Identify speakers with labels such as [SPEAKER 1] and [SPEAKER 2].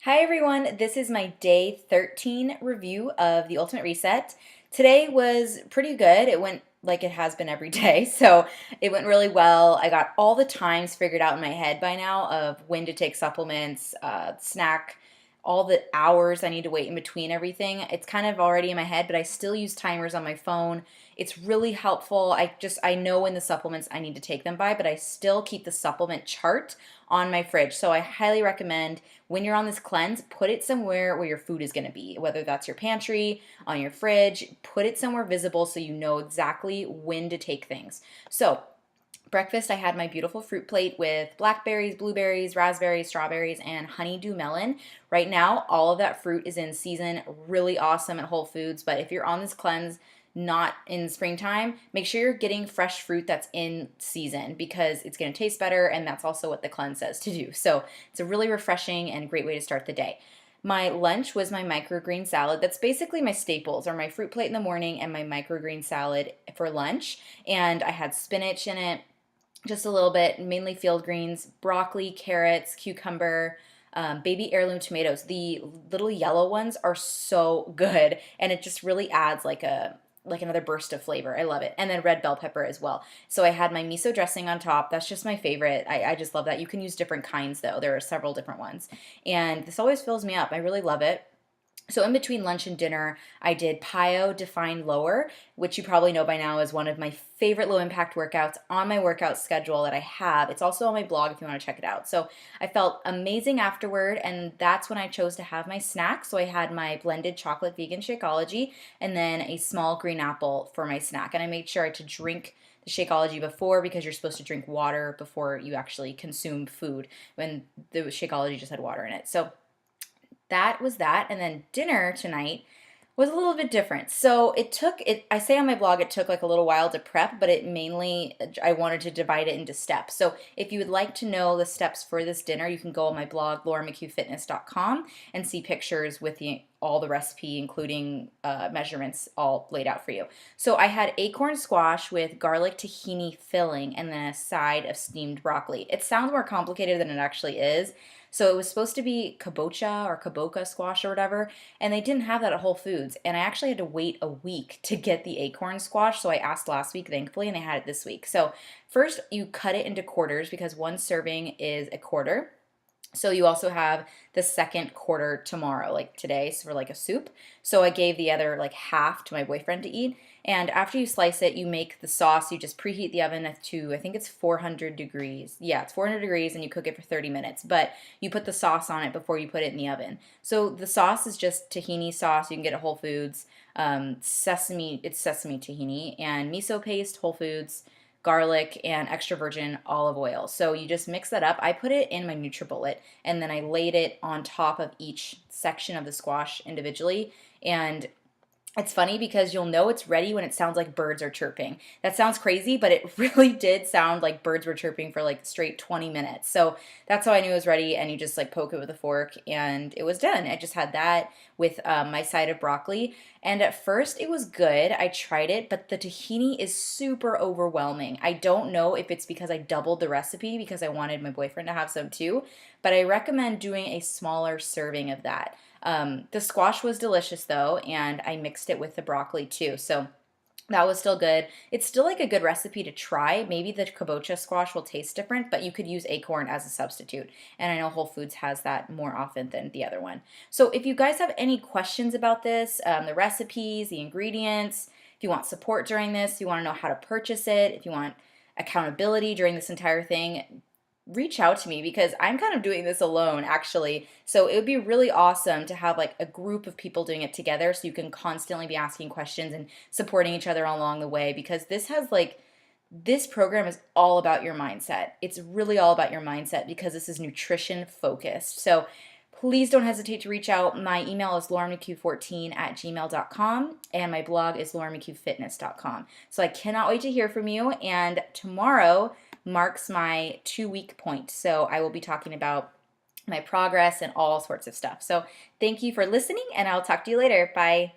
[SPEAKER 1] Hi everyone, this is my day 13 review of the Ultimate Reset. Today was pretty good. It went like it has been every day, so it went really well. I got all the times figured out in my head by now of when to take supplements, snack, all the hours I need to wait in between everything. It's kind of already in my head, but I still use timers on my phone. It's really helpful. I know when the supplements I need to take them by, but I still keep the supplement chart on my fridge. So I highly recommend when you're on this cleanse, put it somewhere where your food is going to be, whether that's your pantry, on your fridge, put it somewhere visible so you know exactly when to take things. So breakfast, I had my beautiful fruit plate with blackberries, blueberries, raspberries, strawberries, and honeydew melon. Right now, all of that fruit is in season, really awesome at Whole Foods. But if you're on this cleanse, not in springtime, make sure you're getting fresh fruit that's in season because it's going to taste better, and that's also what the cleanse says to do. So it's a really refreshing and great way to start the day. My lunch was my microgreen salad. That's basically my staples, or my fruit plate in the morning and my microgreen salad for lunch. And I had spinach in it, just a little bit, mainly field greens, broccoli, carrots, cucumber, baby heirloom tomatoes. The little yellow ones are so good, and it just really adds like another burst of flavor. I love it. And then red bell pepper as well. So I had my miso dressing on top. That's just my favorite. I just love that. You can use different kinds though. There are several different ones. And this always fills me up. I really love it. So in between lunch and dinner, I did PiYo Define Lower, which you probably know by now is one of my favorite low impact workouts on my workout schedule that I have. It's also on my blog if you want to check it out. So I felt amazing afterward, and that's when I chose to have my snack. So I had my blended chocolate vegan Shakeology and then a small green apple for my snack. And I made sure to drink the Shakeology before because you're supposed to drink water before you actually consume food when the Shakeology just had water in it. So that was that. And then dinner tonight was a little bit different. So I say on my blog, it took like a little while to prep, but it mainly, I wanted to divide it into steps. So if you would like to know the steps for this dinner, you can go on my blog, lauramcqfitness.com, and see pictures with all the recipe, including measurements all laid out for you. So I had acorn squash with garlic tahini filling and then a side of steamed broccoli. It sounds more complicated than it actually is. So it was supposed to be kabocha or kaboka squash or whatever, and they didn't have that at Whole Foods. And I actually had to wait a week to get the acorn squash, so I asked last week, thankfully, and they had it this week. So first, you cut it into quarters because one serving is a quarter. So you also have the second quarter tomorrow, like today, so for like a soup. So I gave the other like half to my boyfriend to eat. And after you slice it, you make the sauce. You just preheat the oven to, I think it's 400 degrees. Yeah, it's 400 degrees, and you cook it for 30 minutes. But you put the sauce on it before you put it in the oven. So the sauce is just tahini sauce. You can get at Whole Foods. It's sesame tahini and miso paste, Whole Foods, garlic, and extra virgin olive oil. So you just mix that up. I put it in my NutriBullet, and then I laid it on top of each section of the squash individually. And it's funny because you'll know it's ready when it sounds like birds are chirping. That sounds crazy, but it really did sound like birds were chirping for like straight 20 minutes. So that's how I knew it was ready. And you just like poke it with a fork and it was done. I just had that with my side of broccoli. And at first it was good. I tried it, but the tahini is super overwhelming. I don't know if it's because I doubled the recipe because I wanted my boyfriend to have some too, but I recommend doing a smaller serving of that. The squash was delicious though, and I mixed it with the broccoli too. So that was still good. It's still like a good recipe to try. Maybe the kabocha squash will taste different, but you could use acorn as a substitute. And I know Whole Foods has that more often than the other one. So if you guys have any questions about this, the recipes, the ingredients, if you want support during this, if you want to know how to purchase it, if you want accountability during this entire thing, reach out to me because I'm kind of doing this alone actually. So it would be really awesome to have like a group of people doing it together so you can constantly be asking questions and supporting each other along the way because this program is all about your mindset. It's really all about your mindset because this is nutrition focused. So please don't hesitate to reach out. My email is lauramcq14@gmail.com and my blog is lauramcqfitness.com. So I cannot wait to hear from you, and tomorrow marks my 2-week point. So I will be talking about my progress and all sorts of stuff. So thank you for listening, and I'll talk to you later. Bye.